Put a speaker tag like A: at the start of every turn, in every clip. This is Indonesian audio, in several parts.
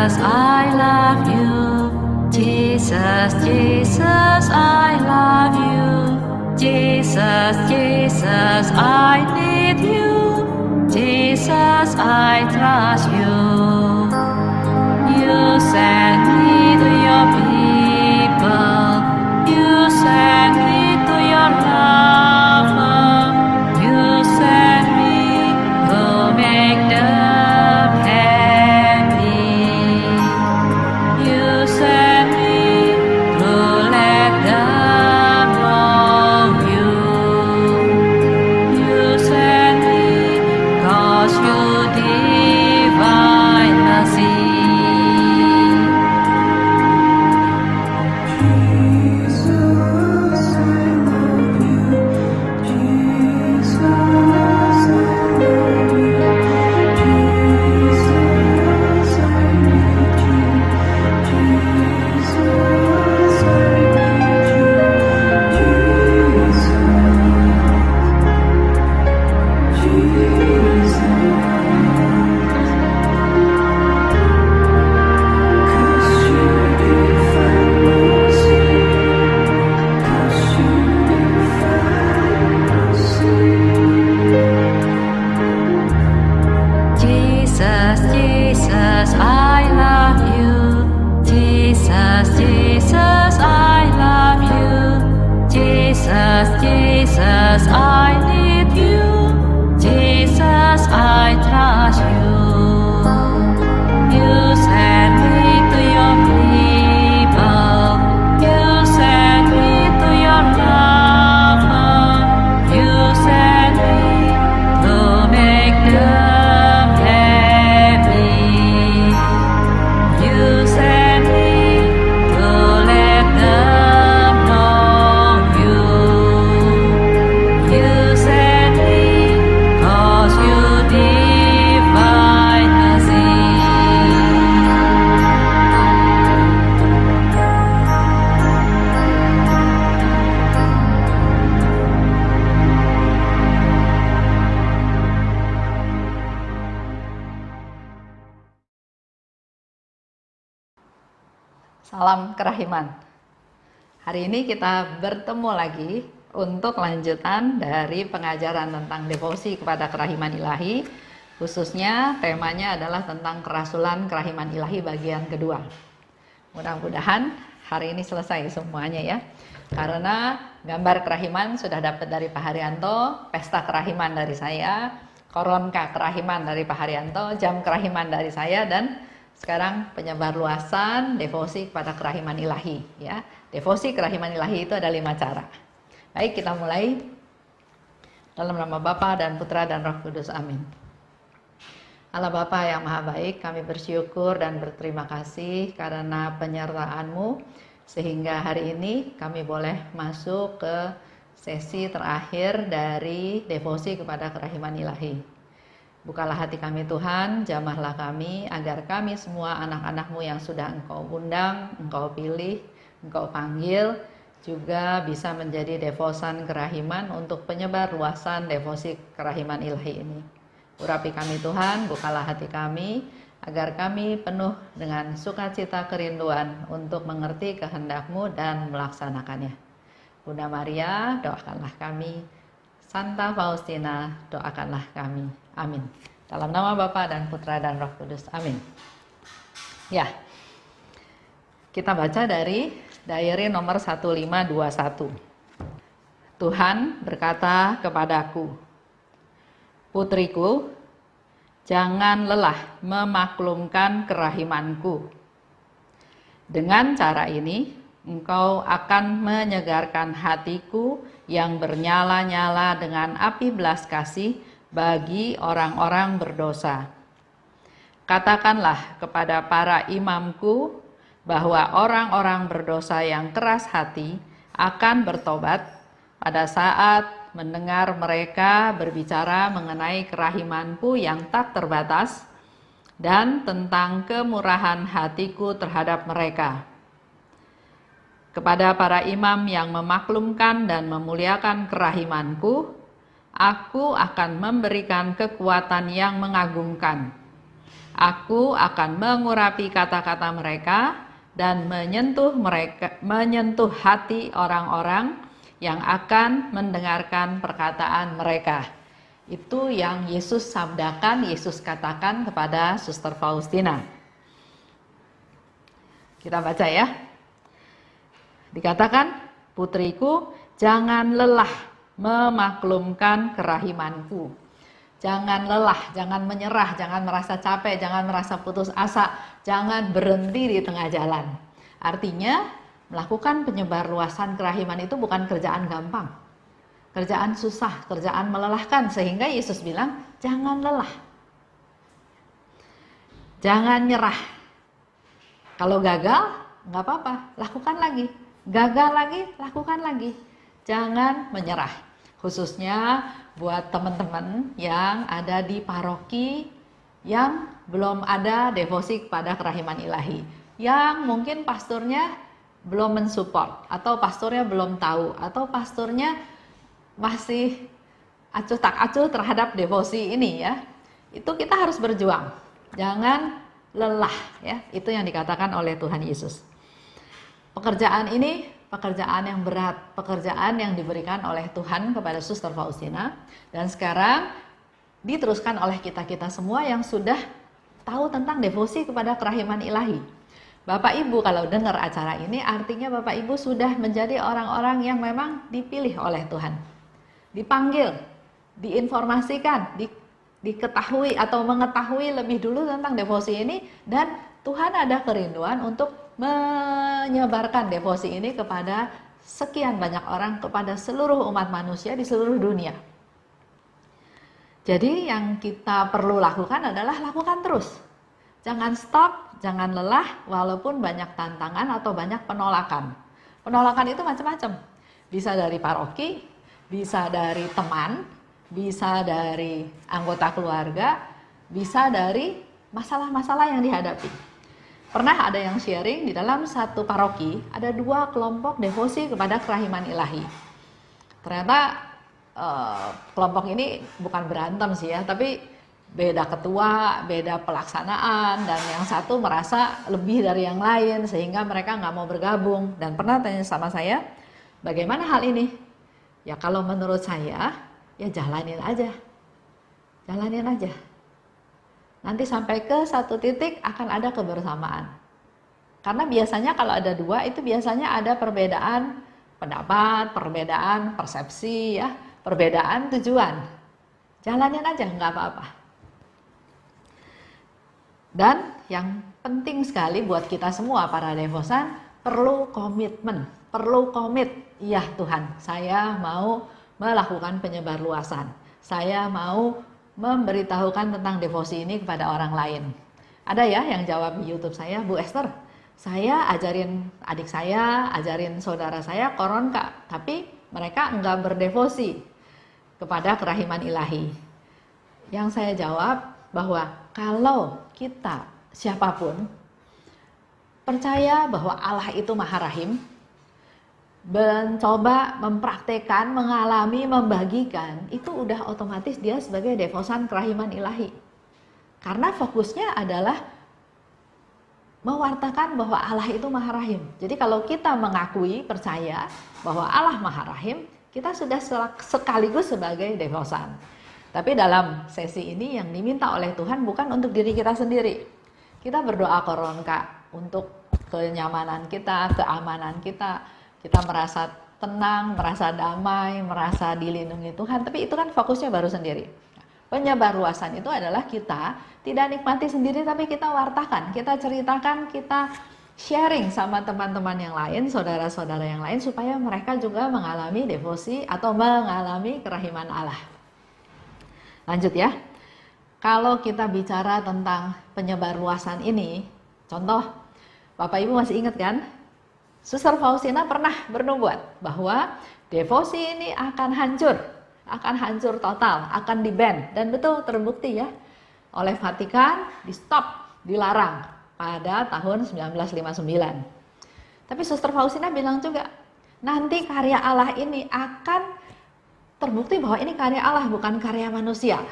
A: Jesus, I love you. Jesus, Jesus, I love you. Jesus, Jesus, I need you. Jesus, I trust you. You send me to your people. You send me to your lover. You send me to make them happy. You send me to let them know you. You send me 'cause you divine the sea. Jesus, Jesus, I love you. Jesus, Jesus, I love you. Jesus, Jesus, I need you. Jesus, I trust you. You send me to your people. You send me to your lover. You send me to make them happy. You send me to let them know you. You send me 'cause you divine the sea. Salam kerahiman. Hari ini kita bertemu lagi untuk lanjutan dari pengajaran tentang devosi kepada kerahiman ilahi. Khususnya temanya adalah tentang kerasulan kerahiman ilahi bagian kedua. Mudah-mudahan hari ini selesai semuanya ya. Karena gambar kerahiman sudah dapat dari Pak Haryanto, pesta kerahiman dari saya, koronka kerahiman dari Pak Haryanto, jam kerahiman dari saya, dan sekarang penyebar luasan devosi kepada kerahiman ilahi ya. Devosi kerahiman ilahi itu ada 5 cara. Baik, kita mulai. Dalam nama Bapa dan Putra dan Roh Kudus, amin. Allah Bapa yang Maha Baik, kami bersyukur dan berterima kasih karena penyertaan-Mu sehingga hari ini kami boleh masuk ke sesi terakhir dari devosi kepada kerahiman ilahi. Bukalah hati kami Tuhan, jamahlah kami agar kami semua anak-anak-Mu yang sudah Engkau undang, Engkau pilih, Engkau panggil juga bisa menjadi devosan kerahiman untuk penyebar luasan devosi kerahiman ilahi ini. Urapi kami Tuhan, bukalah hati kami agar kami penuh dengan sukacita kerinduan untuk mengerti kehendak-Mu dan melaksanakannya. Bunda Maria, doakanlah kami. Santa Faustina, doakanlah kami. Amin. Dalam nama Bapa dan Putra dan Roh Kudus. Amin. Ya, kita baca dari diary nomor 1521. Tuhan berkata kepadaku, putriku, jangan lelah memaklumkan kerahimanku. Dengan cara ini, engkau akan menyegarkan hatiku yang bernyala-nyala dengan api belas kasih bagi orang-orang berdosa. Katakanlah kepada para imamku bahwa orang-orang berdosa yang keras hati akan bertobat pada saat mendengar mereka berbicara mengenai kerahimanku yang tak terbatas dan tentang kemurahan hatiku terhadap mereka. Kepada para imam yang memaklumkan dan memuliakan kerahimanku, aku akan memberikan kekuatan yang mengagumkan. Aku akan mengurapi kata-kata mereka dan menyentuh hati orang-orang yang akan mendengarkan perkataan mereka. Itu yang Yesus sabdakan, Yesus katakan kepada Suster Faustina. Kita baca ya. Dikatakan, putriku, jangan lelah memaklumkan kerahimanku. Jangan lelah, jangan menyerah, jangan merasa capek, jangan merasa putus asa, jangan berhenti di tengah jalan. Artinya, melakukan penyebarluasan kerahiman itu bukan kerjaan gampang. Kerjaan susah, kerjaan melelahkan, sehingga Yesus bilang, jangan lelah. Jangan nyerah. Kalau gagal, nggak apa-apa, lakukan lagi. Gagal lagi, lakukan lagi. Jangan menyerah. Khususnya buat teman-teman yang ada di paroki yang belum ada devosi kepada kerahiman ilahi, yang mungkin pastornya belum mensupport, atau pastornya belum tahu, atau pastornya masih acuh tak acuh terhadap devosi ini ya. Itu kita harus berjuang, jangan lelah ya. Itu yang dikatakan oleh Tuhan Yesus. Pekerjaan ini pekerjaan yang berat, pekerjaan yang diberikan oleh Tuhan kepada Suster Faustina, dan sekarang diteruskan oleh kita-kita semua yang sudah tahu tentang devosi kepada kerahiman ilahi. Bapak Ibu kalau dengar acara ini, artinya Bapak Ibu sudah menjadi orang-orang yang memang dipilih oleh Tuhan, dipanggil, diinformasikan, diketahui atau mengetahui lebih dulu tentang devosi ini, dan Tuhan ada kerinduan untuk menyebarkan devosi ini kepada sekian banyak orang, kepada seluruh umat manusia di seluruh dunia. Jadi yang kita perlu lakukan adalah lakukan terus. Jangan stop, jangan lelah walaupun banyak tantangan atau banyak penolakan. Penolakan itu macam-macam. Bisa dari paroki, bisa dari teman, bisa dari anggota keluarga, bisa dari masalah-masalah yang dihadapi. Pernah ada yang sharing di dalam satu paroki ada 2 kelompok devosi kepada kerahiman ilahi. Ternyata kelompok ini bukan berantem sih ya, tapi beda ketua, beda pelaksanaan, dan yang satu merasa lebih dari yang lain sehingga mereka nggak mau bergabung. Dan pernah tanya sama saya, bagaimana hal ini? Ya kalau menurut saya, ya jalanin aja. Jalanin aja. Nanti sampai ke satu titik akan ada kebersamaan. Karena biasanya kalau ada 2 itu biasanya ada perbedaan pendapat, perbedaan persepsi ya, perbedaan tujuan. Jalanin aja, nggak apa-apa. Dan yang penting sekali buat kita semua para devosan, perlu komitmen, perlu komit. Iya Tuhan, saya mau melakukan penyebarluasan. Saya mau memberitahukan tentang devosi ini kepada orang lain. Ada ya yang jawab di YouTube saya, Bu Esther, saya ajarin adik saya, ajarin saudara saya koron Kak, tapi mereka enggak berdevosi kepada kerahiman ilahi. Yang saya jawab bahwa kalau kita siapapun percaya bahwa Allah itu Maha Rahim, mencoba mempraktekkan, mengalami, membagikan, itu udah otomatis dia sebagai devosan kerahiman ilahi. Karena fokusnya adalah mewartakan bahwa Allah itu Maha Rahim. Jadi kalau kita mengakui, percaya bahwa Allah Maha Rahim, kita sudah sekaligus sebagai devosan. Tapi dalam sesi ini yang diminta oleh Tuhan bukan untuk diri kita sendiri. Kita berdoa koron Kak, untuk kenyamanan kita, keamanan kita. Kita merasa tenang, merasa damai, merasa dilindungi Tuhan, tapi itu kan fokusnya baru sendiri. Penyebarluasan itu adalah kita tidak nikmati sendiri, tapi kita wartakan, kita ceritakan, kita sharing sama teman-teman yang lain, saudara-saudara yang lain, supaya mereka juga mengalami devosi atau mengalami kerahiman Allah. Lanjut ya, kalau kita bicara tentang penyebarluasan ini, contoh, Bapak Ibu masih ingat kan? Suster Faustina pernah bernubuat bahwa devosi ini akan hancur total, akan di-ban, dan betul terbukti ya oleh Vatikan, di stop, dilarang pada tahun 1959. Tapi Suster Faustina bilang juga, nanti karya Allah ini akan terbukti bahwa ini karya Allah bukan karya manusia,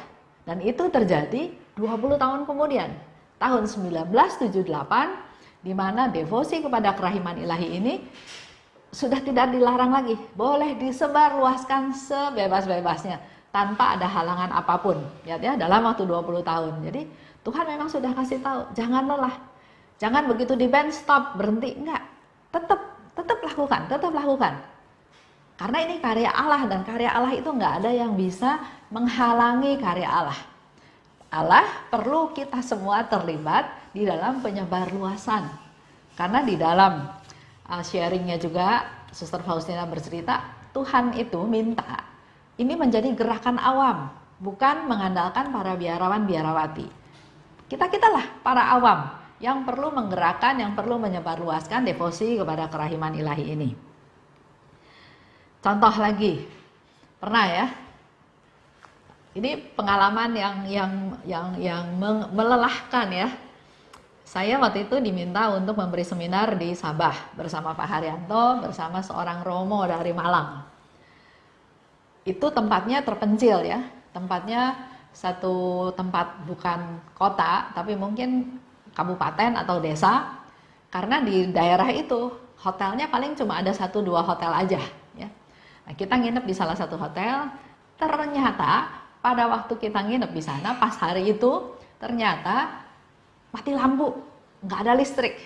A: dan itu terjadi 20 tahun kemudian. tahun 1978, di mana devosi kepada kerahiman ilahi ini sudah tidak dilarang lagi, boleh disebarluaskan sebebas-bebasnya tanpa ada halangan apapun. Ya, dalam waktu 20 tahun. Jadi Tuhan memang sudah kasih tahu, jangan lelah. Jangan begitu di ban stop, berhenti, enggak. Tetap lakukan. Karena ini karya Allah, dan karya Allah itu enggak ada yang bisa menghalangi karya Allah. Allah perlu kita semua terlibat di dalam penyebarluasan. Karena di dalam sharingnya juga Suster Faustina bercerita, Tuhan itu minta ini menjadi gerakan awam, bukan mengandalkan para biarawan biarawati. Kita-kitalah para awam yang perlu menggerakkan, yang perlu menyebarluaskan devosi kepada kerahiman ilahi ini. Contoh lagi, pernah ya? Ini pengalaman yang melelahkan ya. Saya waktu itu diminta untuk memberi seminar di Sabah bersama Pak Haryanto, bersama seorang romo dari Malang. Itu tempatnya terpencil ya, tempatnya satu tempat bukan kota, tapi mungkin kabupaten atau desa, karena di daerah itu hotelnya paling cuma ada 1-2 hotel aja ya. Nah, kita nginep di salah satu hotel. Ternyata pada waktu kita nginep di sana, pas hari itu ternyata mati lampu, nggak ada listrik.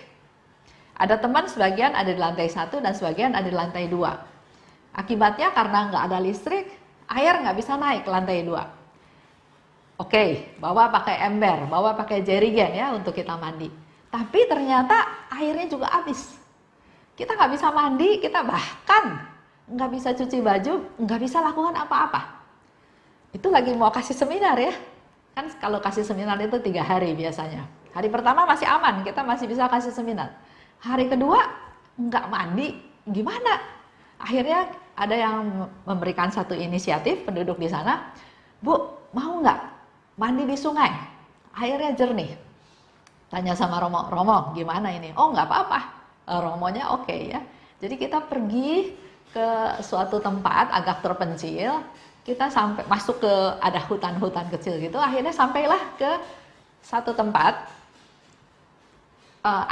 A: Ada teman sebagian ada di lantai 1 dan sebagian ada di lantai 2. Akibatnya karena nggak ada listrik, air nggak bisa naik ke lantai 2. Oke, bawa pakai ember, bawa pakai jerigen ya untuk kita mandi. Tapi ternyata airnya juga habis. Kita nggak bisa mandi, kita bahkan nggak bisa cuci baju, nggak bisa lakukan apa-apa. Itu lagi mau kasih seminar ya. Kan kalau kasih seminar itu 3 hari biasanya. Hari pertama masih aman, kita masih bisa kasih seminar. Hari kedua nggak mandi, gimana? Akhirnya ada yang memberikan satu inisiatif, penduduk di sana, Bu, mau nggak mandi di sungai, airnya jernih. Tanya sama Romo, gimana ini? Oh nggak apa-apa, Romonya oke ya. Jadi kita pergi ke suatu tempat agak terpencil, kita sampai masuk ke ada hutan-hutan kecil gitu, akhirnya sampailah ke satu tempat,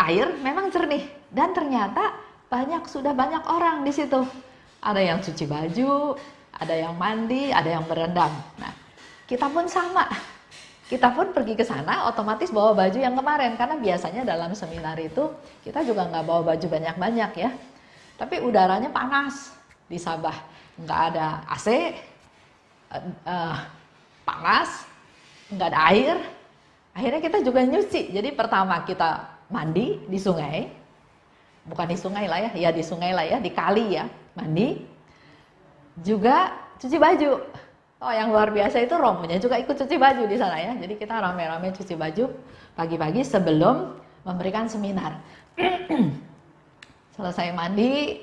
A: air memang jernih, dan ternyata sudah banyak orang di situ. Ada yang cuci baju, ada yang mandi, ada yang berendam. Nah, kita pun sama. Kita pun pergi ke sana otomatis bawa baju yang kemarin, karena biasanya dalam seminar itu kita juga nggak bawa baju banyak-banyak ya. Tapi udaranya panas di Sabah, nggak ada AC, panas, nggak ada air. Akhirnya kita juga nyuci. Jadi pertama kita mandi di sungai, bukan di sungai lah ya, di sungai lah ya, di kali ya, mandi. Juga cuci baju. Oh, yang luar biasa itu romonya juga ikut cuci baju di sana ya. Jadi kita rame-rame cuci baju pagi-pagi sebelum memberikan seminar. Selesai mandi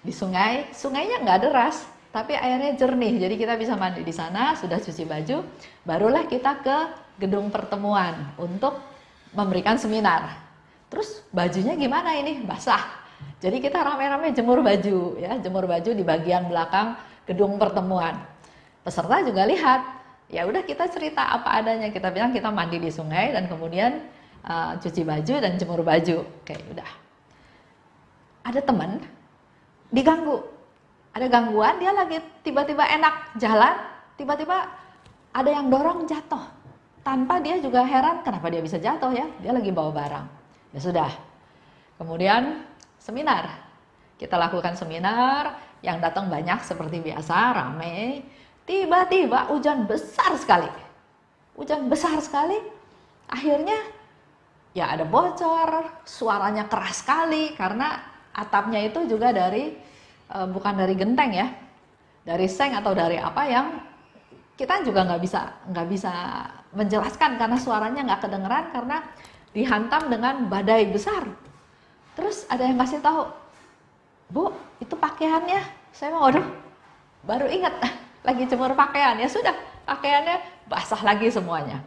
A: di sungai, sungainya nggak deras, tapi airnya jernih. Jadi kita bisa mandi di sana, sudah cuci baju, barulah kita ke gedung pertemuan untuk memberikan seminar. Terus bajunya gimana ini? Basah. Jadi kita rame-rame jemur baju ya, jemur baju di bagian belakang gedung pertemuan. Peserta juga lihat, ya udah kita cerita apa adanya, kita bilang kita mandi di sungai dan kemudian cuci baju dan jemur baju. Oke, udah. Ada teman diganggu, ada gangguan, dia lagi tiba-tiba enak jalan, tiba-tiba ada yang dorong jatuh, tanpa dia juga heran kenapa dia bisa jatuh ya, dia lagi bawa barang. Ya sudah, kemudian seminar, kita lakukan seminar, yang datang banyak seperti biasa, ramai. Tiba-tiba hujan besar sekali, akhirnya ya ada bocor, suaranya keras sekali karena atapnya itu juga dari bukan dari genteng ya, dari seng atau dari apa yang kita juga nggak bisa menjelaskan karena suaranya nggak kedengeran karena dihantam dengan badai besar. Terus ada yang kasih tahu, Bu, itu pakaiannya. Saya mau, waduh, baru ingat lagi jemur pakaian. Ya sudah, pakaiannya basah lagi semuanya.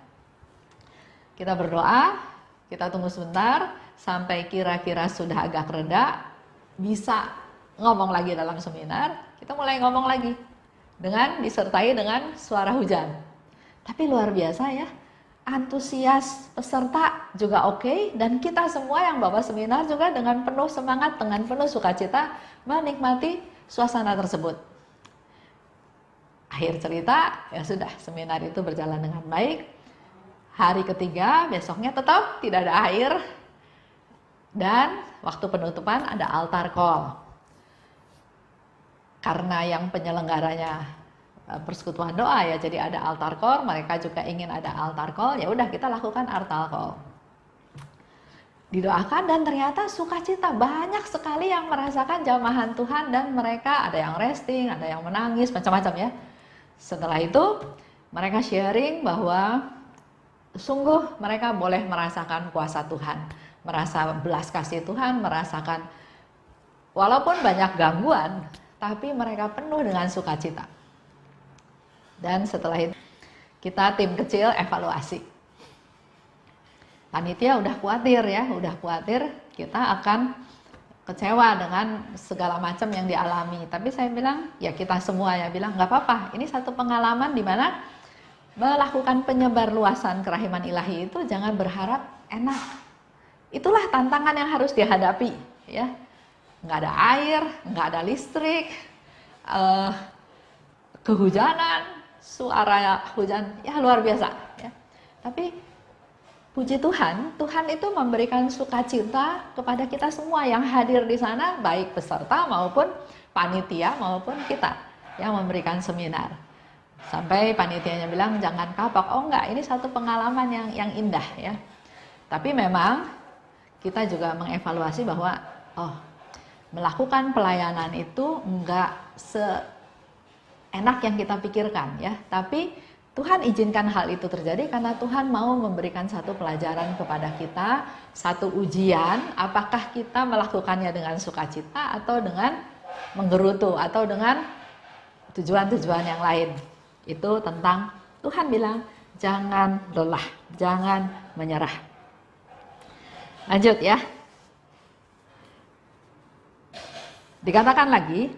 A: Kita berdoa, kita tunggu sebentar sampai kira-kira sudah agak reda, bisa ngomong lagi dalam seminar. Kita mulai ngomong lagi dengan disertai dengan suara hujan. Tapi luar biasa ya, antusias peserta juga oke, dan kita semua yang bawa seminar juga dengan penuh semangat, dengan penuh sukacita menikmati suasana tersebut. Akhir cerita, ya sudah, seminar itu berjalan dengan baik. Hari ketiga, besoknya tetap tidak ada air, dan waktu penutupan ada altar call. Karena yang penyelenggaranya persekutuan doa ya, jadi ada altar call, mereka juga ingin ada altar call, ya udah kita lakukan altar call. Didoakan dan ternyata sukacita, banyak sekali yang merasakan jamahan Tuhan, dan mereka ada yang resting, ada yang menangis, macam-macam ya. Setelah itu mereka sharing bahwa sungguh mereka boleh merasakan kuasa Tuhan, merasa belas kasih Tuhan, merasakan walaupun banyak gangguan, tapi mereka penuh dengan sukacita. Dan setelah itu kita tim kecil evaluasi. Panitia udah khawatir kita akan kecewa dengan segala macam yang dialami. Tapi saya bilang, ya kita semua ya bilang nggak apa-apa. Ini satu pengalaman di mana melakukan penyebarluasan kerahiman ilahi itu jangan berharap enak. Itulah tantangan yang harus dihadapi, ya. Nggak ada air, nggak ada listrik, kehujanan, suara hujan ya luar biasa ya. Tapi puji Tuhan, Tuhan itu memberikan sukacita kepada kita semua yang hadir di sana, baik peserta maupun panitia maupun kita yang memberikan seminar. Sampai panitianya bilang jangan kapok. Oh enggak, ini satu pengalaman yang indah ya. Tapi memang kita juga mengevaluasi bahwa melakukan pelayanan itu enggak enak yang kita pikirkan ya, tapi Tuhan izinkan hal itu terjadi karena Tuhan mau memberikan satu pelajaran kepada kita, satu ujian, apakah kita melakukannya dengan sukacita atau dengan menggerutu atau dengan tujuan-tujuan yang lain. Itu tentang Tuhan bilang jangan lelah, jangan menyerah. Lanjut ya. Dikatakan lagi,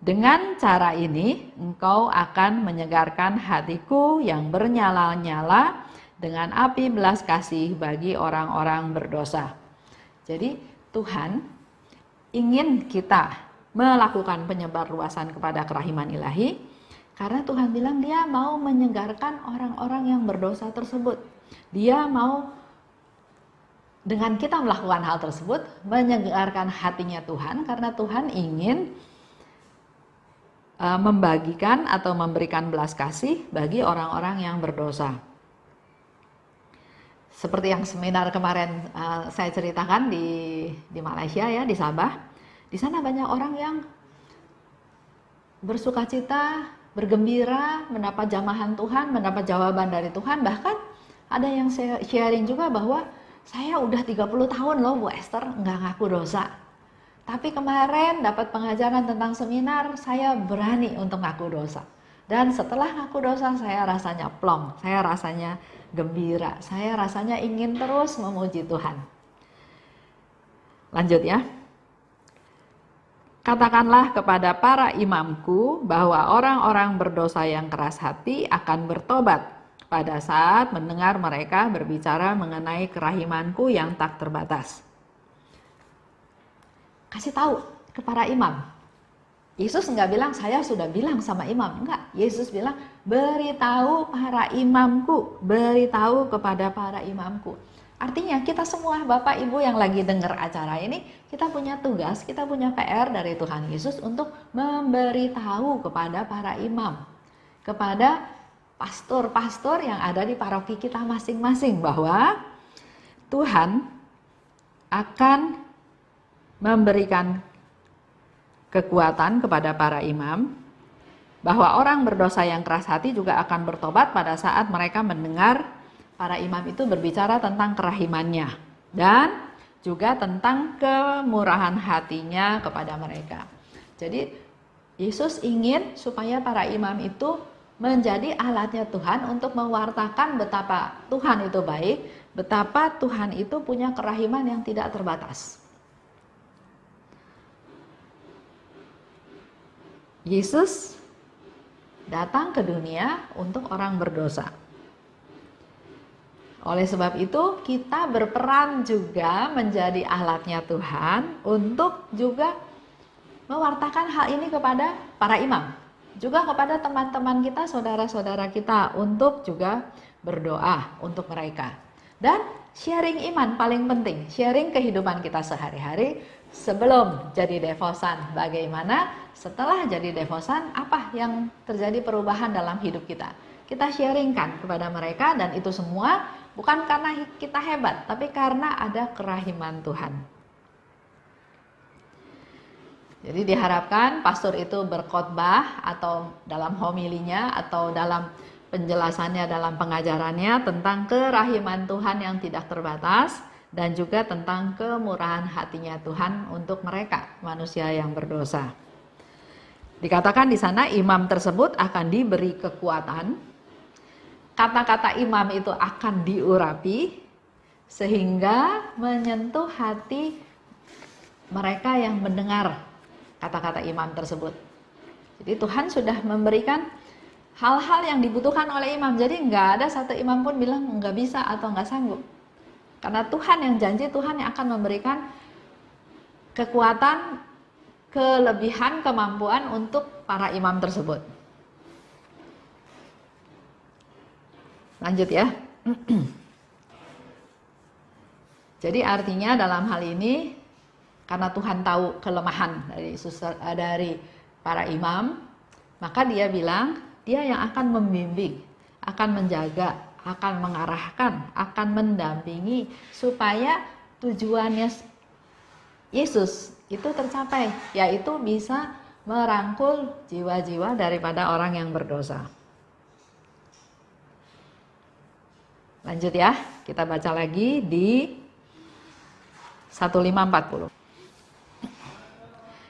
A: dengan cara ini engkau akan menyegarkan hatiku yang bernyala-nyala dengan api belas kasih bagi orang-orang berdosa. Jadi Tuhan ingin kita melakukan penyebarluasan kepada kerahiman ilahi, karena Tuhan bilang dia mau menyegarkan orang-orang yang berdosa tersebut. Dia mau dengan kita melakukan hal tersebut menyegarkan hatinya Tuhan, karena Tuhan ingin membagikan atau memberikan belas kasih bagi orang-orang yang berdosa. Seperti yang seminar kemarin saya ceritakan di Malaysia ya, di Sabah. Di sana banyak orang yang bersukacita, bergembira, mendapat jamahan Tuhan, mendapat jawaban dari Tuhan. Bahkan ada yang sharing juga bahwa saya udah 30 tahun loh Bu Esther nggak ngaku dosa. Tapi kemarin dapat pengajaran tentang seminar, saya berani untuk ngaku dosa. Dan setelah ngaku dosa, saya rasanya plong, saya rasanya gembira, saya rasanya ingin terus memuji Tuhan. Lanjut ya. Katakanlah kepada para imamku bahwa orang-orang berdosa yang keras hati akan bertobat pada saat mendengar mereka berbicara mengenai kerahimanku yang tak terbatas. Kasih tahu ke para imam. Yesus enggak bilang saya sudah bilang sama imam, enggak. Yesus bilang beritahu para imamku, beritahu kepada para imamku. Artinya kita semua Bapak Ibu yang lagi dengar acara ini, kita punya tugas, kita punya PR dari Tuhan Yesus untuk memberitahu kepada para imam, kepada pastor-pastor yang ada di paroki kita masing-masing bahwa Tuhan akan memberikan kekuatan kepada para imam, bahwa orang berdosa yang keras hati juga akan bertobat pada saat mereka mendengar para imam itu berbicara tentang kerahimannya dan juga tentang kemurahan hatinya kepada mereka. Jadi Yesus ingin supaya para imam itu menjadi alatnya Tuhan untuk mewartakan betapa Tuhan itu baik, betapa Tuhan itu punya kerahiman yang tidak terbatas. Yesus datang ke dunia untuk orang berdosa. Oleh sebab itu, kita berperan juga menjadi alatnya Tuhan untuk juga mewartakan hal ini kepada para imam, juga kepada teman-teman kita, saudara-saudara kita, untuk juga berdoa untuk mereka. Dan sharing iman paling penting, sharing kehidupan kita sehari-hari sebelum jadi devosan. Bagaimana setelah jadi devosan, apa yang terjadi perubahan dalam hidup kita. Kita sharingkan kepada mereka, dan itu semua bukan karena kita hebat, tapi karena ada kerahiman Tuhan. Jadi diharapkan pastor itu berkhotbah atau dalam homilinya atau dalam penjelasannya, dalam pengajarannya tentang kerahiman Tuhan yang tidak terbatas, dan juga tentang kemurahan hatinya Tuhan untuk mereka, manusia yang berdosa. Dikatakan di sana imam tersebut akan diberi kekuatan. Kata-kata imam itu akan diurapi sehingga menyentuh hati mereka yang mendengar kata-kata imam tersebut. Jadi Tuhan sudah memberikan hal-hal yang dibutuhkan oleh imam. Jadi nggak ada satu imam pun bilang nggak bisa atau nggak sanggup. Karena Tuhan yang janji, Tuhan yang akan memberikan kekuatan, kelebihan, kemampuan untuk para imam tersebut. Lanjut ya. Jadi artinya dalam hal ini, karena Tuhan tahu kelemahan dari para imam, maka dia bilang, dia yang akan membimbing, akan menjaga, akan mengarahkan, akan mendampingi, supaya tujuannya Yesus itu tercapai, yaitu bisa merangkul jiwa-jiwa daripada orang yang berdosa. Lanjut ya, kita baca lagi di 1540.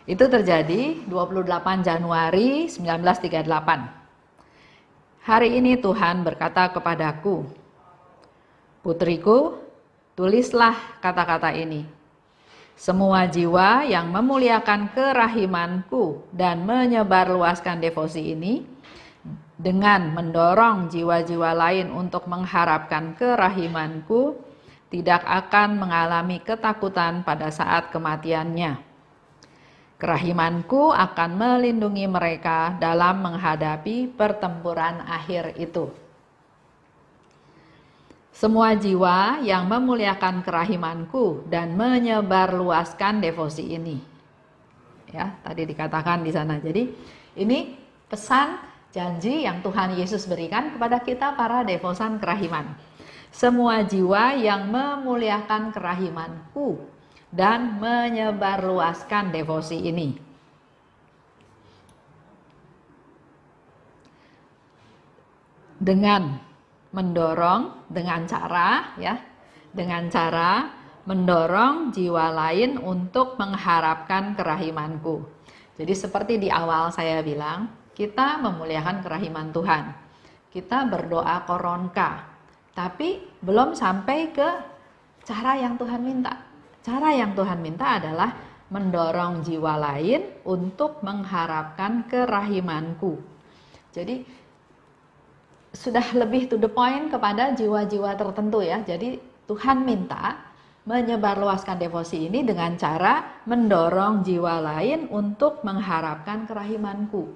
A: Itu terjadi 28 Januari 1938. Hari ini Tuhan berkata kepadaku, putriku, tulislah kata-kata ini. Semua jiwa yang memuliakan kerahimanku dan menyebarluaskan devosi ini, dengan mendorong jiwa-jiwa lain untuk mengharapkan kerahimanku, tidak akan mengalami ketakutan pada saat kematiannya. Kerahimanku akan melindungi mereka dalam menghadapi pertempuran akhir itu. Semua jiwa yang memuliakan kerahimanku dan menyebarluaskan devosi ini. Ya, tadi dikatakan di sana. Jadi ini pesan janji yang Tuhan Yesus berikan kepada kita para devosan kerahiman. Semua jiwa yang memuliakan kerahimanku dan menyebarluaskan devosi ini. Dengan mendorong, dengan cara mendorong jiwa lain untuk mengharapkan kerahimanku. Jadi seperti di awal saya bilang, kita memuliakan kerahiman Tuhan. Kita berdoa koronka, tapi belum sampai ke cara yang Tuhan minta. Cara yang Tuhan minta adalah mendorong jiwa lain untuk mengharapkan kerahimanku. Jadi sudah lebih to the point kepada jiwa-jiwa tertentu ya. Jadi Tuhan minta menyebarluaskan devosi ini dengan cara mendorong jiwa lain untuk mengharapkan kerahimanku.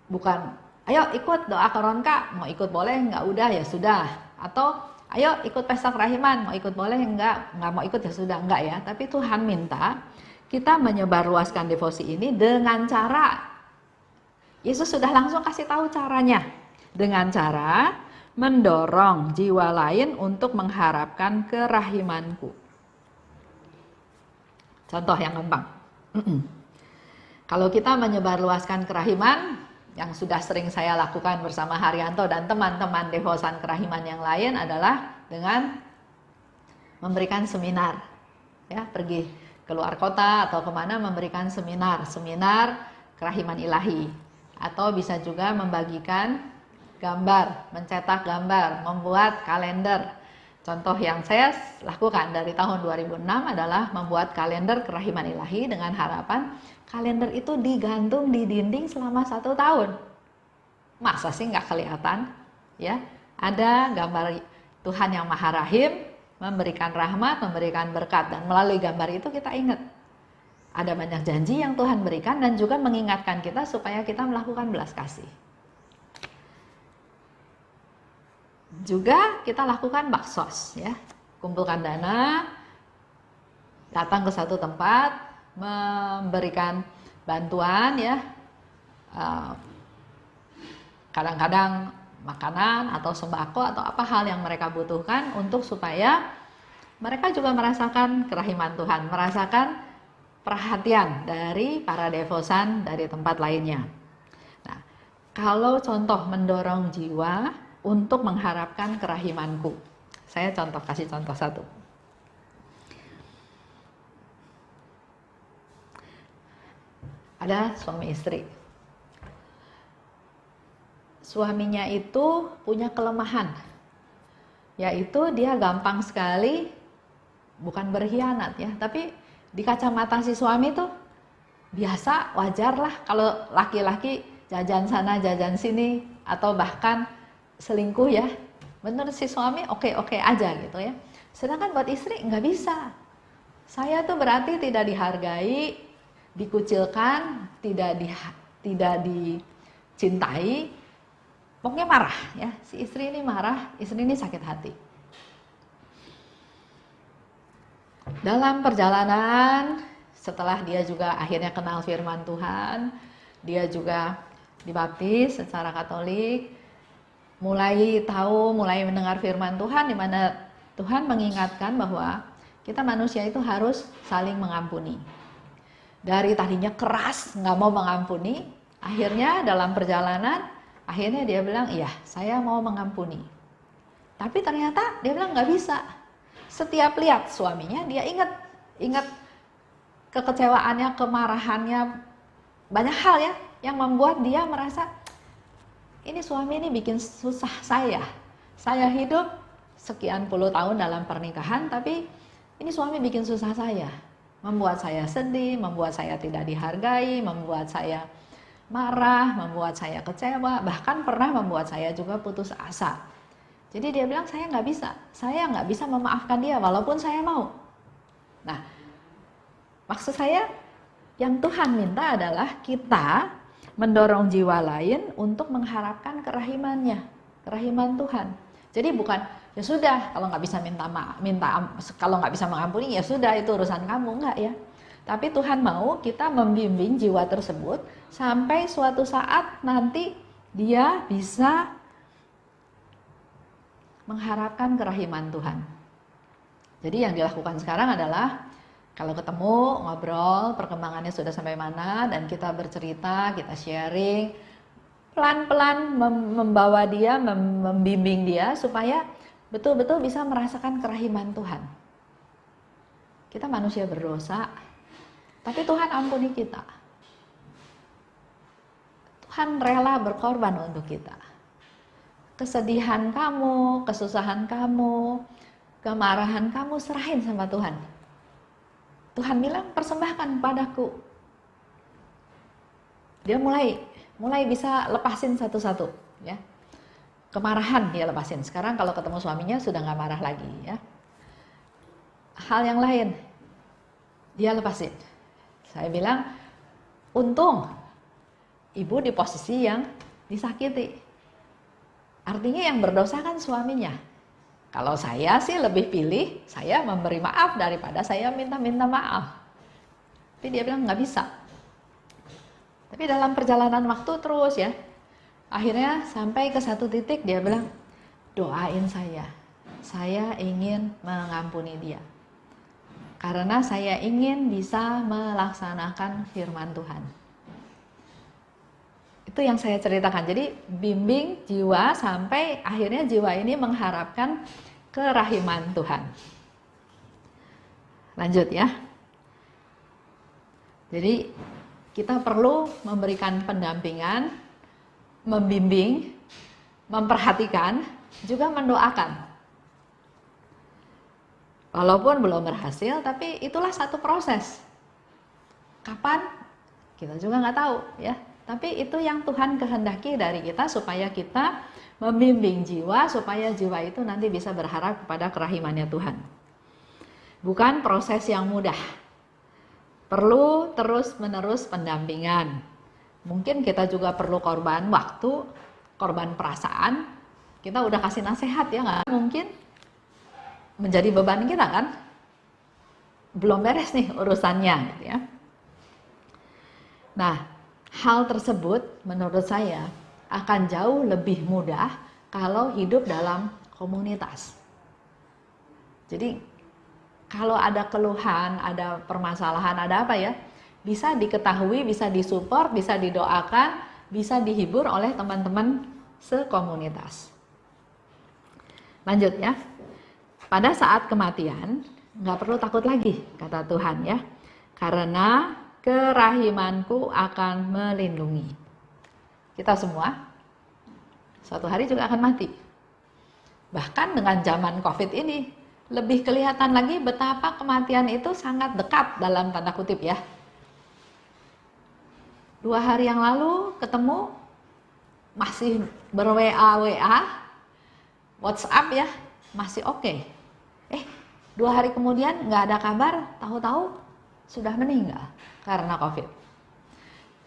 A: Bukan, ayo ikut doa koronka, mau ikut boleh, enggak udah ya sudah. Atau ayo ikut pesta kerahiman, mau ikut boleh, enggak mau ikut ya sudah, enggak ya. Tapi Tuhan minta kita menyebarluaskan devosi ini dengan cara, Yesus sudah langsung kasih tahu caranya. Dengan cara mendorong jiwa lain untuk mengharapkan kerahimanku. Contoh yang gampang. Kalau kita menyebarluaskan kerahiman, yang sudah sering saya lakukan bersama Haryanto dan teman-teman devosan kerahiman yang lain adalah dengan memberikan seminar. Ya, pergi keluar kota atau kemana memberikan seminar kerahiman ilahi. Atau bisa juga membagikan gambar, mencetak gambar, membuat kalender. Contoh yang saya lakukan dari tahun 2006 adalah membuat kalender kerahiman ilahi dengan harapan kalender itu digantung di dinding selama 1 tahun. Masa sih nggak kelihatan? Ya, ada gambar Tuhan yang Maha Rahim, memberikan rahmat, memberikan berkat. Dan melalui gambar itu kita ingat, ada banyak janji yang Tuhan berikan dan juga mengingatkan kita supaya kita melakukan belas kasih. Juga kita lakukan baksos, ya, kumpulkan dana, datang ke satu tempat, memberikan bantuan, ya, kadang-kadang makanan atau sembako atau apa hal yang mereka butuhkan untuk supaya mereka juga merasakan kerahiman Tuhan, merasakan perhatian dari para devosan dari tempat lainnya. Nah, kalau contoh mendorong jiwa untuk mengharapkan kerahimanku, saya kasih contoh satu. Ada suami istri. Suaminya itu punya kelemahan, yaitu dia gampang sekali, bukan berkhianat ya, tapi di kacamata si suami tuh biasa, wajar lah kalau laki-laki jajan sana jajan sini atau bahkan selingkuh ya. Menurut si suami oke-oke aja gitu ya. Sedangkan buat istri nggak bisa. Saya tuh berarti tidak dihargai, dikucilkan, tidak dicintai. Pokoknya marah ya, si istri ini marah, istri ini sakit hati. Dalam perjalanan, setelah dia juga akhirnya kenal firman Tuhan, dia juga dibaptis secara Katolik, mulai tahu, mulai mendengar firman Tuhan, di mana Tuhan mengingatkan bahwa kita manusia itu harus saling mengampuni. Dari tadinya keras, nggak mau mengampuni, akhirnya dalam perjalanan, akhirnya dia bilang, iya saya mau mengampuni. Tapi ternyata dia bilang nggak bisa. Setiap lihat suaminya, dia ingat kekecewaannya, kemarahannya, banyak hal ya yang membuat dia merasa, ini suami ini bikin susah saya. Saya hidup sekian puluh tahun dalam pernikahan, tapi ini suami bikin susah saya. Membuat saya sedih, membuat saya tidak dihargai, membuat saya marah, membuat saya kecewa, bahkan pernah membuat saya juga putus asa. Jadi dia bilang, saya nggak bisa memaafkan dia walaupun saya mau. Nah, maksud saya yang Tuhan minta adalah kita mendorong jiwa lain untuk mengharapkan kerahimannya, kerahiman Tuhan. Jadi bukan, ya sudah kalau nggak bisa kalau nggak bisa mengampuni ya sudah itu urusan kamu, enggak ya. Tapi Tuhan mau kita membimbing jiwa tersebut sampai suatu saat nanti dia bisa mengharapkan kerahiman Tuhan. Jadi yang dilakukan sekarang adalah kalau ketemu, ngobrol, perkembangannya sudah sampai mana, dan kita bercerita, kita sharing, pelan-pelan membawa dia, membimbing dia supaya betul-betul bisa merasakan kerahiman Tuhan. Kita manusia berdosa, tapi Tuhan ampuni kita. Tuhan rela berkorban untuk kita. Kesedihan kamu, kesusahan kamu, kemarahan kamu serahin sama Tuhan. Tuhan bilang, persembahkan padaku. Dia mulai bisa lepasin satu-satu ya. Kemarahan dia lepasin. Sekarang kalau ketemu suaminya sudah nggak marah lagi ya. Hal yang lain dia lepasin. Saya bilang, untung ibu di posisi yang disakiti. Artinya yang berdosa kan suaminya. Kalau saya sih lebih pilih saya memberi maaf daripada saya minta maaf. Tapi dia bilang nggak bisa. Tapi dalam perjalanan waktu terus ya. Akhirnya sampai ke satu titik dia bilang, doain saya. Saya ingin mengampuni dia. Karena saya ingin bisa melaksanakan firman Tuhan. Itu yang saya ceritakan. Jadi bimbing jiwa sampai akhirnya jiwa ini mengharapkan kerahiman Tuhan. Lanjut ya. Jadi kita perlu memberikan pendampingan, membimbing, memperhatikan, juga mendoakan. Walaupun belum berhasil, tapi itulah satu proses. Kapan? Kita juga nggak tahu ya. Tapi itu yang Tuhan kehendaki dari kita supaya kita membimbing jiwa supaya jiwa itu nanti bisa berharap kepada kerahimannya Tuhan. Bukan proses yang mudah. Perlu terus-menerus pendampingan. Mungkin kita juga perlu korban waktu, korban perasaan. Kita udah kasih nasihat ya, nggak mungkin menjadi beban kita kan? Belum beres nih urusannya gitu ya. Nah, hal tersebut menurut saya akan jauh lebih mudah kalau hidup dalam komunitas. Jadi kalau ada keluhan, ada permasalahan, ada apa ya, bisa diketahui, bisa disupport, bisa didoakan, bisa dihibur oleh teman-teman sekomunitas. Lanjut ya. Pada saat kematian, nggak perlu takut lagi, kata Tuhan ya. Karena kerahimanku akan melindungi. Kita semua, suatu hari juga akan mati. Bahkan dengan zaman COVID ini, lebih kelihatan lagi betapa kematian itu sangat dekat dalam tanda kutip ya. 2 hari yang lalu ketemu, masih ber-WA, WhatsApp ya, masih oke. 2 hari kemudian nggak ada kabar, tahu-tahu sudah meninggal karena COVID.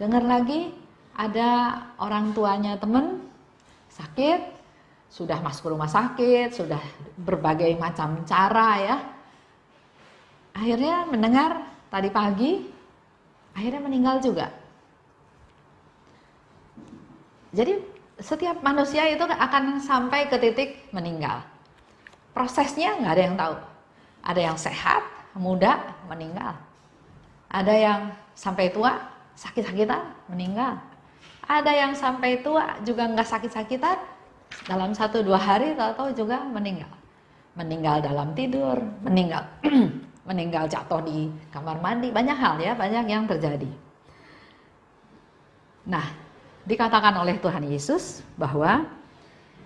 A: Dengar lagi ada orang tuanya temen sakit, sudah masuk rumah sakit, sudah berbagai macam cara ya. Akhirnya mendengar tadi pagi, akhirnya meninggal juga. Jadi setiap manusia itu akan sampai ke titik meninggal. Prosesnya nggak ada yang tahu. Ada yang sehat, muda, meninggal. Ada yang sampai tua, sakit-sakitan, meninggal. Ada yang sampai tua juga nggak sakit-sakitan, dalam 1-2 hari tahu-tahu juga meninggal. Meninggal dalam tidur, meninggal jatuh di kamar mandi, banyak hal ya, banyak yang terjadi. Nah, dikatakan oleh Tuhan Yesus bahwa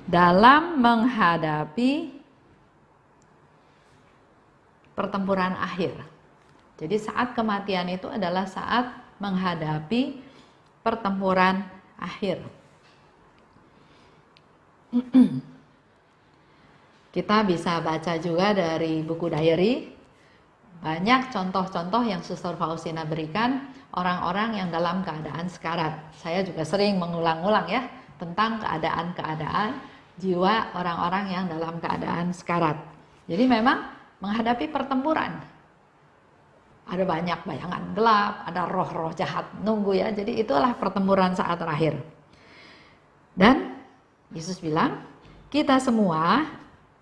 A: dalam menghadapi pertempuran akhir. Jadi saat kematian itu adalah saat menghadapi pertempuran akhir. Kita bisa baca juga dari buku diary, banyak contoh-contoh yang Suster Faustina berikan orang-orang yang dalam keadaan sekarat. Saya juga sering mengulang-ulang ya tentang keadaan-keadaan jiwa orang-orang yang dalam keadaan sekarat. Jadi memang menghadapi pertempuran, ada banyak bayangan gelap, ada roh-roh jahat nunggu ya. Jadi itulah pertempuran saat terakhir. Dan Yesus bilang, kita semua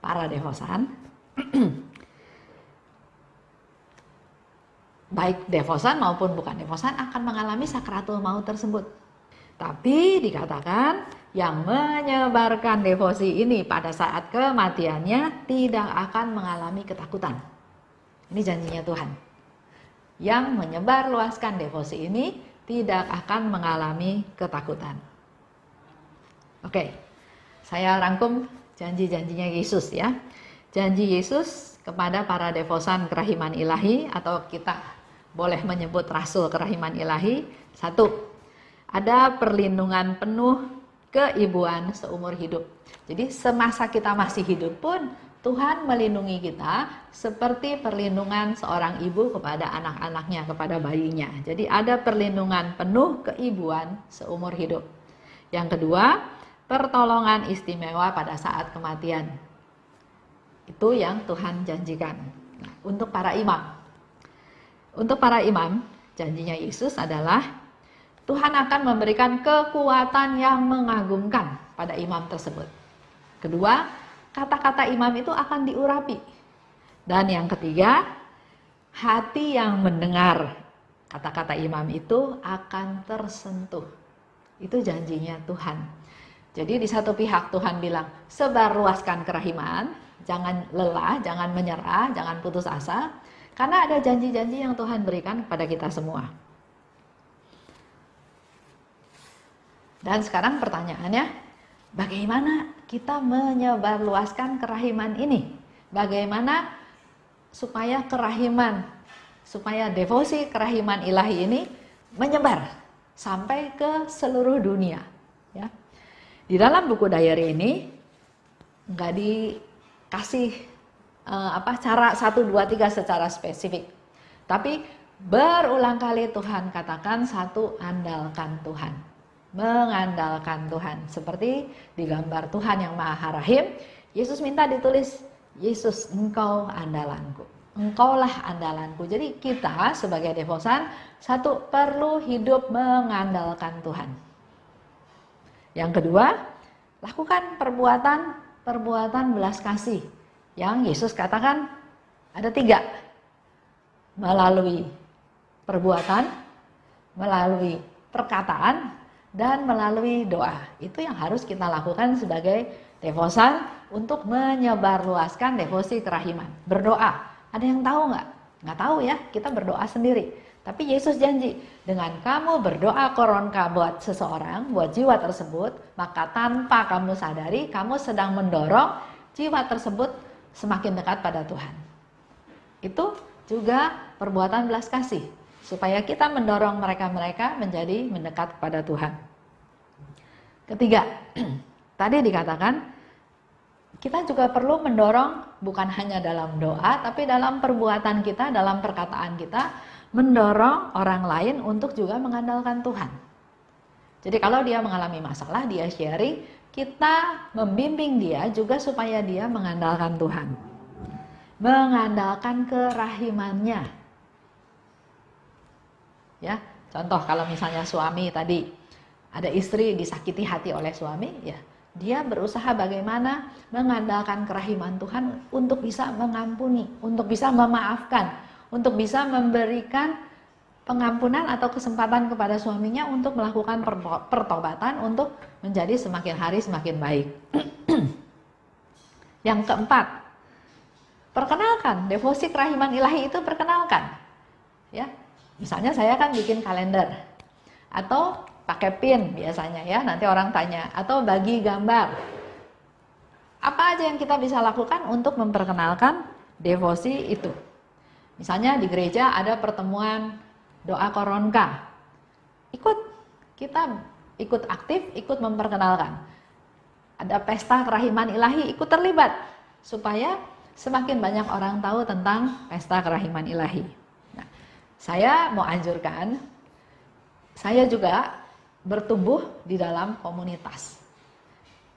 A: para devosan, baik devosan maupun bukan devosan akan mengalami sakratul maut tersebut. Tapi dikatakan yang menyebarkan devosi ini pada saat kematiannya tidak akan mengalami ketakutan. Ini janjinya Tuhan. Yang menyebarluaskan devosi ini tidak akan mengalami ketakutan. Oke, saya rangkum janji-janjinya Yesus ya. Janji Yesus kepada para devosan kerahiman ilahi, atau kita boleh menyebut rasul kerahiman ilahi. 1, ada perlindungan penuh keibuan seumur hidup. Jadi semasa kita masih hidup pun Tuhan melindungi kita seperti perlindungan seorang ibu kepada anak-anaknya, kepada bayinya. Jadi ada perlindungan penuh keibuan seumur hidup. Yang kedua, pertolongan istimewa pada saat kematian. Itu yang Tuhan janjikan. Nah, untuk para imam. Untuk para imam, janjinya Yesus adalah Tuhan akan memberikan kekuatan yang mengagumkan pada imam tersebut. Kedua, kata-kata imam itu akan diurapi. Dan yang ketiga, hati yang mendengar kata-kata imam itu akan tersentuh. Itu janjinya Tuhan. Jadi di satu pihak Tuhan bilang, sebarluaskan kerahiman, jangan lelah, jangan menyerah, jangan putus asa, karena ada janji-janji yang Tuhan berikan kepada kita semua. Dan sekarang pertanyaannya, bagaimana kita menyebarluaskan kerahiman ini? Bagaimana supaya kerahiman, supaya devosi kerahiman ilahi ini menyebar sampai ke seluruh dunia? Ya. Di dalam buku diary ini nggak dikasih cara 1, 2, 3 secara spesifik. Tapi berulang kali Tuhan katakan satu, andalkan Tuhan. Mengandalkan Tuhan. Seperti di gambar Tuhan yang Maha Rahim, Yesus minta ditulis, Yesus engkau andalanku. Engkaulah andalanku. Jadi kita sebagai devosan, satu, perlu hidup mengandalkan Tuhan. Yang kedua, lakukan perbuatan belas kasih. Yang Yesus katakan ada 3. Melalui perbuatan, melalui perkataan, dan melalui doa. Itu yang harus kita lakukan sebagai devosan untuk menyebarluaskan devosi kerahiman. Berdoa. Ada yang tahu nggak? Nggak tahu ya, kita berdoa sendiri. Tapi Yesus janji, dengan kamu berdoa koronka buat seseorang, buat jiwa tersebut, maka tanpa kamu sadari, kamu sedang mendorong jiwa tersebut semakin dekat pada Tuhan. Itu juga perbuatan belas kasih, supaya kita mendorong mereka-mereka menjadi mendekat kepada Tuhan. Ketiga, tadi dikatakan, kita juga perlu mendorong bukan hanya dalam doa, tapi dalam perbuatan kita, dalam perkataan kita, mendorong orang lain untuk juga mengandalkan Tuhan. Jadi kalau dia mengalami masalah, dia sharing, kita membimbing dia juga supaya dia mengandalkan Tuhan. Mengandalkan kerahimannya. Ya, contoh kalau misalnya suami tadi, ada istri disakiti hati oleh suami, ya, dia berusaha bagaimana mengandalkan kerahiman Tuhan untuk bisa mengampuni, untuk bisa memaafkan, untuk bisa memberikan pengampunan atau kesempatan kepada suaminya untuk melakukan pertobatan untuk menjadi semakin hari semakin baik. Yang keempat, perkenalkan devosi kerahiman ilahi itu, perkenalkan. Ya, misalnya saya kan bikin kalender atau pakai pin biasanya ya, nanti orang tanya, atau bagi gambar. Apa aja yang kita bisa lakukan untuk memperkenalkan devosi itu? Misalnya di gereja ada pertemuan doa koronka, kita ikut aktif, ikut memperkenalkan. Ada pesta kerahiman ilahi, ikut terlibat, supaya semakin banyak orang tahu tentang pesta kerahiman ilahi. Nah, saya mau anjurkan, saya juga bertumbuh di dalam komunitas.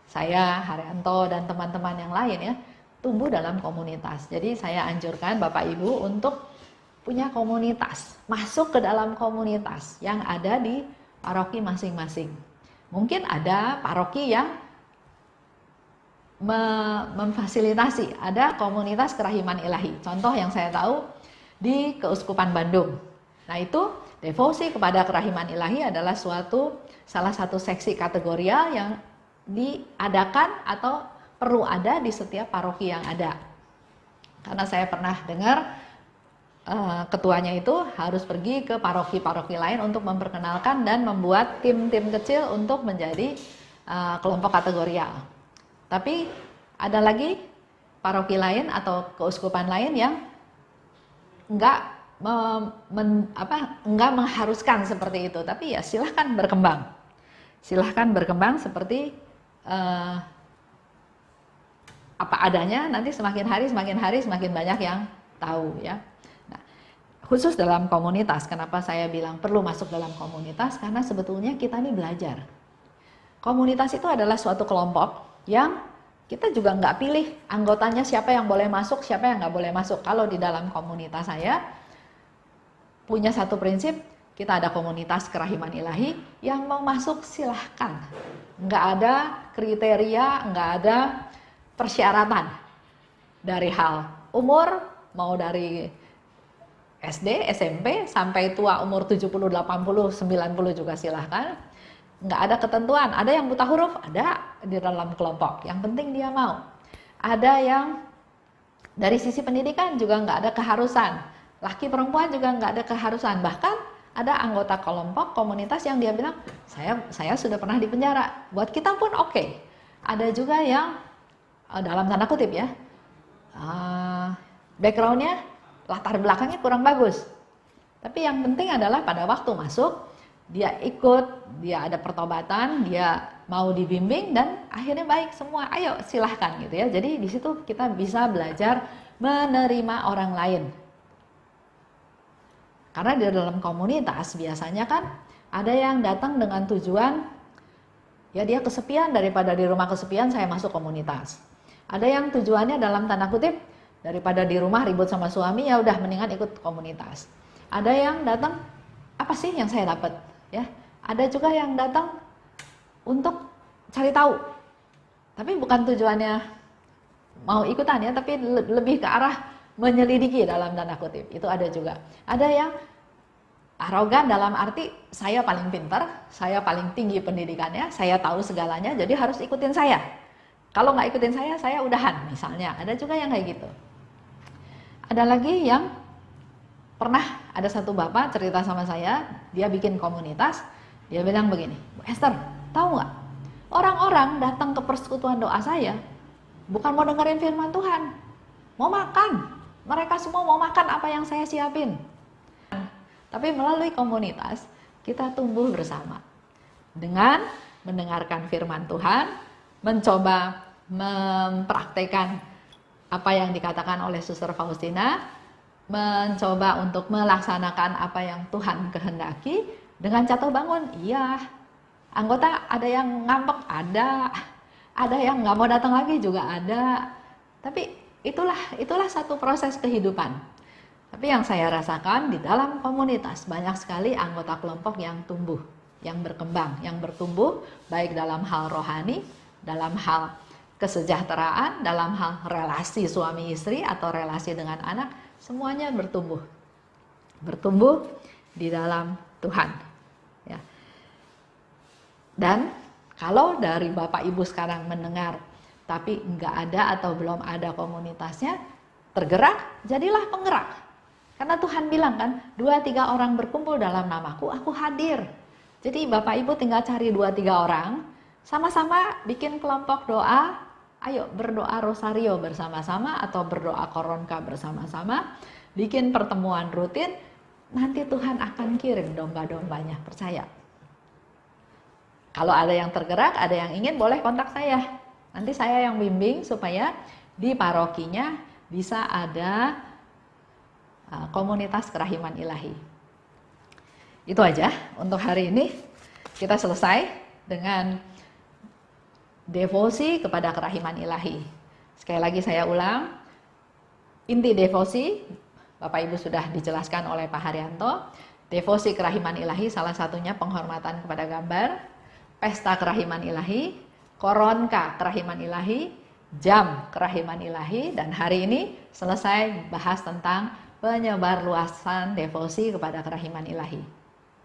A: Saya, Haryanto, dan teman-teman yang lain ya, tumbuh dalam komunitas. Jadi saya anjurkan Bapak Ibu untuk punya komunitas, masuk ke dalam komunitas yang ada di paroki masing-masing. Mungkin ada paroki yang memfasilitasi, ada komunitas kerahiman ilahi. Contoh yang saya tahu di Keuskupan Bandung. Nah, itu devosi kepada kerahiman ilahi adalah salah satu seksi kategorial yang diadakan atau perlu ada di setiap paroki yang ada. Karena saya pernah dengar ketuanya itu harus pergi ke paroki-paroki lain untuk memperkenalkan dan membuat tim-tim kecil untuk menjadi kelompok kategorial. Tapi ada lagi paroki lain atau keuskupan lain yang enggak mengharuskan seperti itu, tapi ya silahkan berkembang seperti apa adanya. Nanti semakin hari semakin banyak yang tahu ya. Khusus dalam komunitas, kenapa saya bilang perlu masuk dalam komunitas? Karena sebetulnya kita ini belajar. Komunitas itu adalah suatu kelompok yang kita juga nggak pilih anggotanya siapa yang boleh masuk, siapa yang nggak boleh masuk. Kalau di dalam komunitas saya punya satu prinsip, kita ada komunitas kerahiman ilahi, yang mau masuk silahkan. Nggak ada kriteria, nggak ada persyaratan. Dari hal umur, mau dari SD, SMP, sampai tua umur 70, 80, 90 juga silahkan. Nggak ada ketentuan, ada yang buta huruf, ada di dalam kelompok. Yang penting dia mau. Ada yang dari sisi pendidikan juga nggak ada keharusan. Laki perempuan juga nggak ada keharusan. Bahkan ada anggota kelompok komunitas yang dia bilang, saya sudah pernah di penjara. Buat kita pun oke. Ada juga yang dalam tanda kutip ya, backgroundnya, latar belakangnya kurang bagus. Tapi yang penting adalah pada waktu masuk, dia ikut, dia ada pertobatan, dia mau dibimbing dan akhirnya baik semua. Ayo silahkan gitu ya. Jadi di situ kita bisa belajar menerima orang lain. Karena di dalam komunitas biasanya kan ada yang datang dengan tujuan ya dia kesepian, daripada di rumah kesepian saya masuk komunitas. Ada yang tujuannya dalam tanda kutip daripada di rumah ribut sama suami ya udah mendingan ikut komunitas. Ada yang datang apa sih yang saya dapat ya. Ada juga yang datang untuk cari tahu. Tapi bukan tujuannya mau ikutan ya, tapi lebih ke arah menyelidiki dalam tanda kutip. Itu ada juga. Ada yang arogan dalam arti saya paling pintar, saya paling tinggi pendidikannya, saya tahu segalanya, jadi harus ikutin saya. Kalau nggak ikutin saya udahan misalnya. Ada juga yang kayak gitu. Ada lagi yang pernah ada satu bapak cerita sama saya, dia bikin komunitas, dia bilang begini, Bu Esther, tahu nggak? Orang-orang datang ke persekutuan doa saya bukan mau dengerin firman Tuhan, mau makan. Mereka semua mau makan apa yang saya siapin. Tapi melalui komunitas kita tumbuh bersama dengan mendengarkan firman Tuhan, mencoba mempraktekkan apa yang dikatakan oleh Suster Faustina, mencoba untuk melaksanakan apa yang Tuhan kehendaki dengan jatuh bangun. Iya, anggota ada yang ngambek, ada yang nggak mau datang lagi juga ada. Tapi itulah satu proses kehidupan. Tapi yang saya rasakan di dalam komunitas banyak sekali anggota kelompok yang tumbuh, yang berkembang, yang bertumbuh baik dalam hal rohani, dalam hal kesejahteraan, dalam hal relasi suami istri atau relasi dengan anak, semuanya bertumbuh. Bertumbuh di dalam Tuhan. Ya. Dan kalau dari Bapak Ibu sekarang mendengar tapi nggak ada atau belum ada komunitasnya, tergerak, jadilah penggerak. Karena Tuhan bilang kan, 2-3 orang berkumpul dalam namaku, aku hadir. Jadi Bapak Ibu tinggal cari 2-3 orang, sama-sama bikin kelompok doa, ayo berdoa rosario bersama-sama atau berdoa koronka bersama-sama, bikin pertemuan rutin, nanti Tuhan akan kirim domba-dombanya, percaya. Kalau ada yang tergerak, ada yang ingin, boleh kontak saya. Nanti saya yang bimbing supaya di parokinya bisa ada komunitas kerahiman ilahi. Itu aja untuk hari ini. Kita selesai dengan devosi kepada kerahiman ilahi. Sekali lagi saya ulang, inti devosi Bapak Ibu sudah dijelaskan oleh Pak Haryanto. Devosi kerahiman ilahi salah satunya penghormatan kepada gambar, pesta kerahiman ilahi, koronka kerahiman ilahi, jam kerahiman ilahi, dan hari ini selesai bahas tentang penyebarluasan devosi kepada kerahiman ilahi.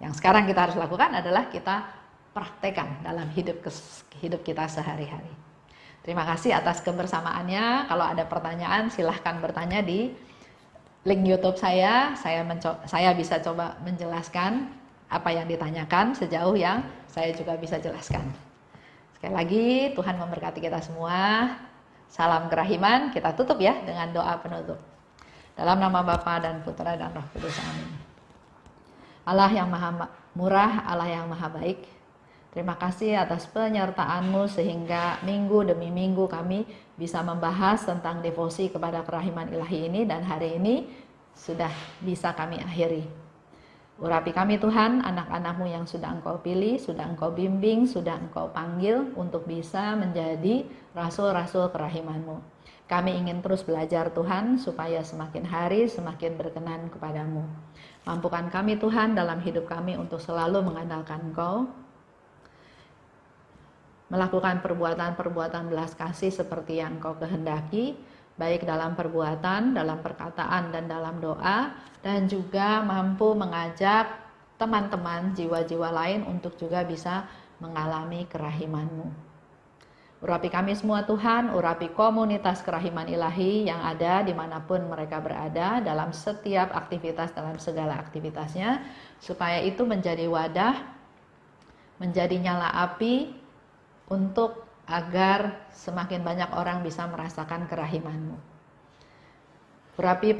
A: Yang sekarang kita harus lakukan adalah kita praktekkan dalam hidup kita sehari-hari. Terima kasih atas kebersamaannya. Kalau ada pertanyaan silahkan bertanya di link YouTube saya. Saya bisa coba menjelaskan apa yang ditanyakan sejauh yang saya juga bisa jelaskan. Sekali lagi Tuhan memberkati kita semua. Salam kerahiman. Kita tutup ya dengan doa penutup. Dalam nama Bapa dan Putra dan Roh Kudus, amin. Allah yang maha murah, Allah yang maha baik, terima kasih atas penyertaan-Mu sehingga minggu demi minggu kami bisa membahas tentang devosi kepada kerahiman ilahi ini, dan hari ini sudah bisa kami akhiri. Urapi kami Tuhan, anak-anak-Mu yang sudah Engkau pilih, sudah Engkau bimbing, sudah Engkau panggil untuk bisa menjadi rasul-rasul kerahiman-Mu. Kami ingin terus belajar Tuhan supaya semakin hari semakin berkenan kepadamu. Mampukan kami Tuhan dalam hidup kami untuk selalu mengandalkan Engkau, melakukan perbuatan-perbuatan belas kasih seperti yang Engkau kehendaki, baik dalam perbuatan, dalam perkataan, dan dalam doa, dan juga mampu mengajak teman-teman jiwa-jiwa lain untuk juga bisa mengalami kerahiman-Mu. Urapi kami semua Tuhan, urapi komunitas kerahiman ilahi yang ada dimanapun mereka berada dalam setiap aktivitas, dalam segala aktivitasnya, supaya itu menjadi wadah, menjadi nyala api untuk agar semakin banyak orang bisa merasakan kerahiman-Mu. Urapi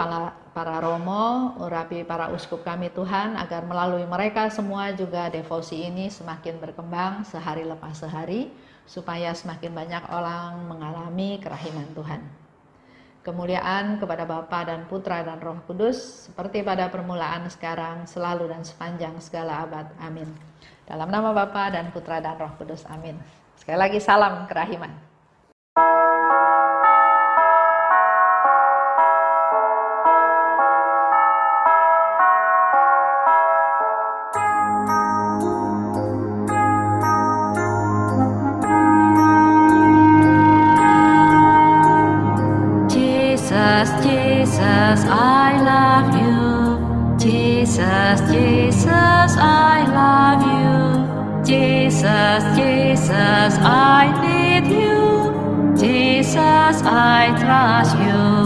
A: para romo, urapi para uskup kami Tuhan, agar melalui mereka semua juga devosi ini semakin berkembang sehari lepas sehari, supaya semakin banyak orang mengalami kerahiman Tuhan. Kemuliaan kepada Bapa dan Putra dan Roh Kudus, seperti pada permulaan, sekarang, selalu dan sepanjang segala abad. Amin. Dalam nama Bapa dan Putra dan Roh Kudus. Amin. Sekali lagi salam kerahiman.
B: Jesus, I love you. Jesus, Jesus, I love you. Jesus, Jesus, I need you. Jesus, I trust you.